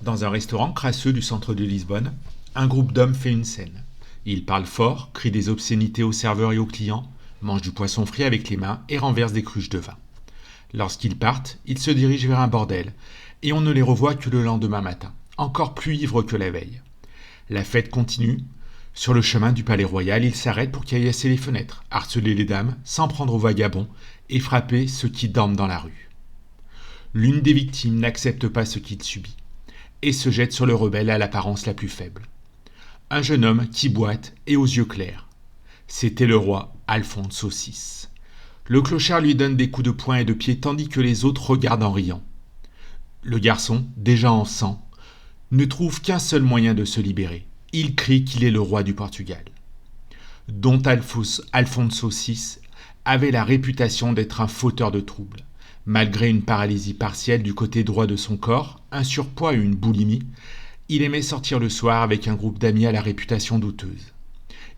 Dans un restaurant crasseux du centre de Lisbonne, un groupe d'hommes fait une scène. Ils parlent fort, crient des obscénités aux serveurs et aux clients, mangent du poisson frit avec les mains et renversent des cruches de vin. Lorsqu'ils partent, ils se dirigent vers un bordel, et on ne les revoit que le lendemain matin, encore plus ivres que la veille. La fête continue. Sur le chemin du palais royal, ils s'arrêtent pour caillasser les fenêtres, harceler les dames, s'en prendre aux vagabonds et frapper ceux qui dorment dans la rue. L'une des victimes n'accepte pas ce qu'il subit et se jette sur le rebelle à l'apparence la plus faible. Un jeune homme qui boite et aux yeux clairs. C'était le roi Alfonso VI. Le clochard lui donne des coups de poing et de pied tandis que les autres regardent en riant. Le garçon, déjà en sang, ne trouve qu'un seul moyen de se libérer. Il crie qu'il est le roi du Portugal. Dont Alfonso VI avait la réputation d'être un fauteur de troubles. Malgré une paralysie partielle du côté droit de son corps, un surpoids et une boulimie, il aimait sortir le soir avec un groupe d'amis à la réputation douteuse.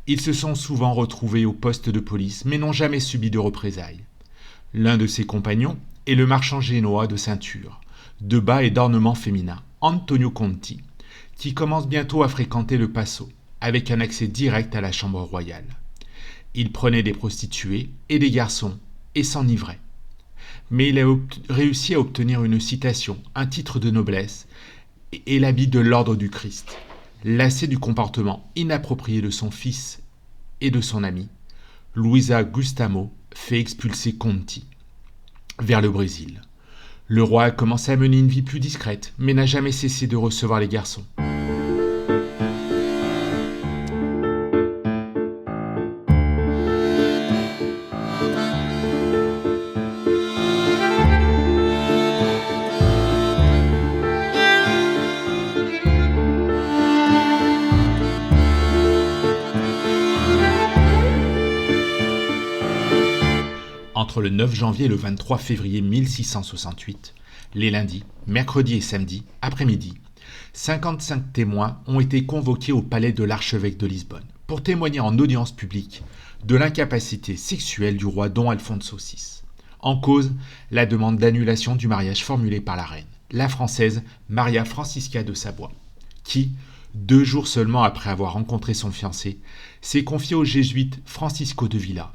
Ils se sont souvent retrouvés au poste de police, mais n'ont jamais subi de représailles. L'un de ses compagnons est le marchand génois de ceintures, de bas et d'ornements féminins, Antonio Conti, qui commence bientôt à fréquenter le Paço, avec un accès direct à la chambre royale. Il prenait des prostituées et des garçons, et s'enivrait. Mais il a réussi à obtenir une citation, un titre de noblesse et l'habit de l'ordre du Christ. Lassé du comportement inapproprié de son fils et de son ami, Luisa Gustamo fait expulser Conti vers le Brésil. Le roi a commencé à mener une vie plus discrète, mais n'a jamais cessé de recevoir les garçons. Entre le 9 janvier et le 23 février 1668, les lundis, mercredis et samedis, après-midi, 55 témoins ont été convoqués au palais de l'archevêque de Lisbonne pour témoigner en audience publique de l'incapacité sexuelle du roi Dom Alfonso VI. En cause, la demande d'annulation du mariage formulée par la reine, la française Maria Francisca de Savoie, qui, 2 jours seulement après avoir rencontré son fiancé, s'est confiée au jésuite Francisco de Villa.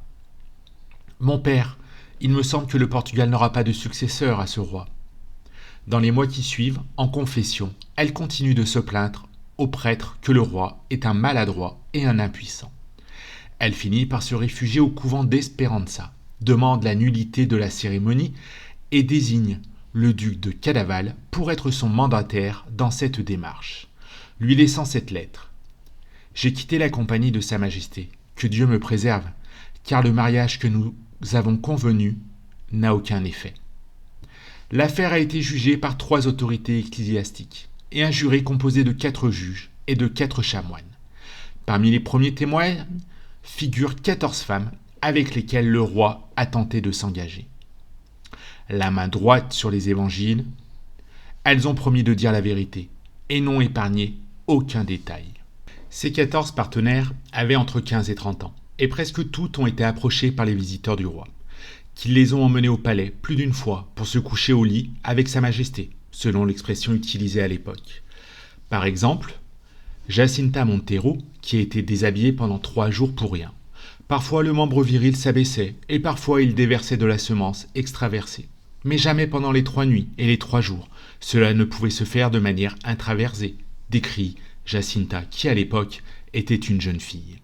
« Mon père, il me semble que le Portugal n'aura pas de successeur à ce roi. » Dans les mois qui suivent, en confession, elle continue de se plaindre au prêtre que le roi est un maladroit et un impuissant. Elle finit par se réfugier au couvent d'Esperança, demande la nullité de la cérémonie et désigne le duc de Cadaval pour être son mandataire dans cette démarche, lui laissant cette lettre. « J'ai quitté la compagnie de Sa Majesté, que Dieu me préserve, car le mariage que nous avons convenu n'a aucun effet. » L'affaire a été jugée par 3 autorités ecclésiastiques et un jury composé de 4 juges et de 4 chanoines. Parmi les premiers témoins figurent 14 femmes avec lesquelles le roi a tenté de s'engager. La main droite sur les évangiles, elles ont promis de dire la vérité et n'ont épargné aucun détail. Ces 14 partenaires avaient entre 15 et 30 ans. Et presque toutes ont été approchées par les visiteurs du roi, qui les ont emmenées au palais plus d'une fois pour se coucher au lit avec Sa Majesté, selon l'expression utilisée à l'époque. Par exemple, Jacinta Montero, qui a été déshabillée pendant 3 jours pour rien. Parfois le membre viril s'abaissait, et parfois il déversait de la semence extraversée. Mais jamais pendant les 3 nuits et les 3 jours. Cela ne pouvait se faire de manière intraversée, décrit Jacinta, qui à l'époque était une jeune fille.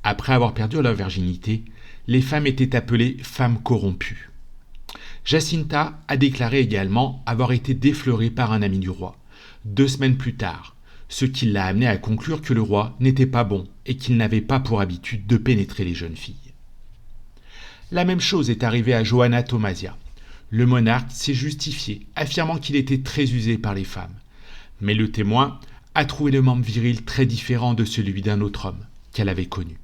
Après avoir perdu leur virginité, les femmes étaient appelées femmes corrompues. Jacinta a déclaré également avoir été déflorée par un ami du roi, 2 semaines plus tard, ce qui l'a amené à conclure que le roi n'était pas bon et qu'il n'avait pas pour habitude de pénétrer les jeunes filles. La même chose est arrivée à Johanna Tomasia. Le monarque s'est justifié, affirmant qu'il était très usé par les femmes. Mais le témoin a trouvé le membre viril très différent de celui d'un autre homme qu'elle avait connu.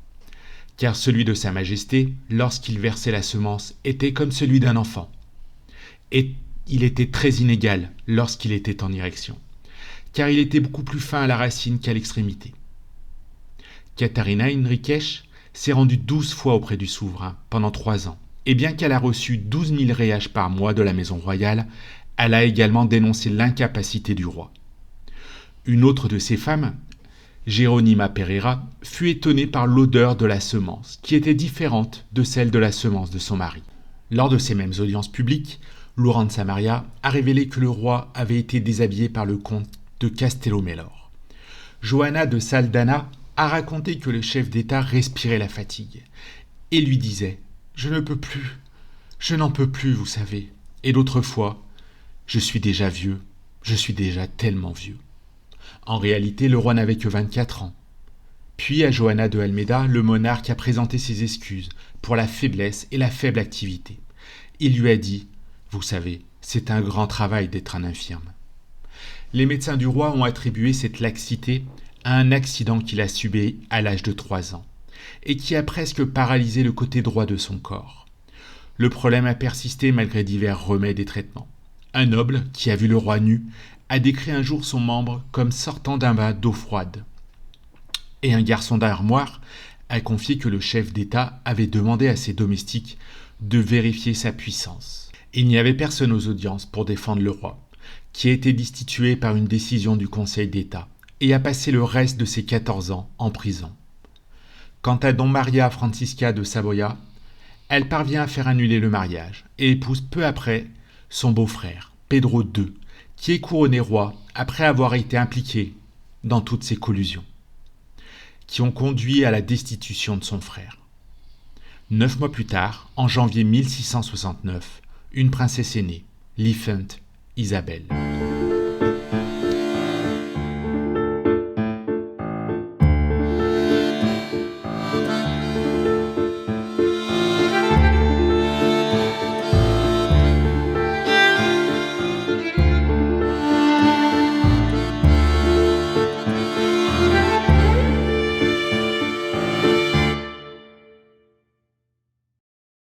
Car celui de Sa Majesté, lorsqu'il versait la semence, était comme celui d'un enfant. Et il était très inégal lorsqu'il était en érection, car il était beaucoup plus fin à la racine qu'à l'extrémité. Catarina Henriques s'est rendue 12 fois auprès du souverain pendant 3 ans, et bien qu'elle a reçu 12 000 réages par mois de la maison royale, elle a également dénoncé l'incapacité du roi. Une autre de ses femmes, Jeronima Pereira, fut étonnée par l'odeur de la semence, qui était différente de celle de la semence de son mari. Lors de ces mêmes audiences publiques, Laurent de Samaria a révélé que le roi avait été déshabillé par le comte de Castello-Mellor. Johanna de Saldana a raconté que le chef d'État respirait la fatigue et lui disait « Je ne peux plus, je n'en peux plus, vous savez. » Et d'autres fois « Je suis déjà vieux, je suis déjà tellement vieux. » En réalité, le roi n'avait que 24 ans. Puis à Johanna de Almeida, le monarque a présenté ses excuses pour la faiblesse et la faible activité. Il lui a dit « Vous savez, c'est un grand travail d'être un infirme. » Les médecins du roi ont attribué cette laxité à un accident qu'il a subi à l'âge de 3 ans et qui a presque paralysé le côté droit de son corps. Le problème a persisté malgré divers remèdes et traitements. Un noble, qui a vu le roi nu, a décrit un jour son membre comme sortant d'un bain d'eau froide. Et un garçon d'armoire a confié que le chef d'État avait demandé à ses domestiques de vérifier sa puissance. Il n'y avait personne aux audiences pour défendre le roi, qui a été destitué par une décision du Conseil d'État et a passé le reste de ses 14 ans en prison. Quant à Don Maria Francisca de Savoia, elle parvient à faire annuler le mariage et épouse peu après son beau-frère, Pedro II, qui est couronné roi après avoir été impliqué dans toutes ces collusions, qui ont conduit à la destitution de son frère. 9 mois plus tard, en janvier 1669, une princesse est née, l'Infante Isabelle.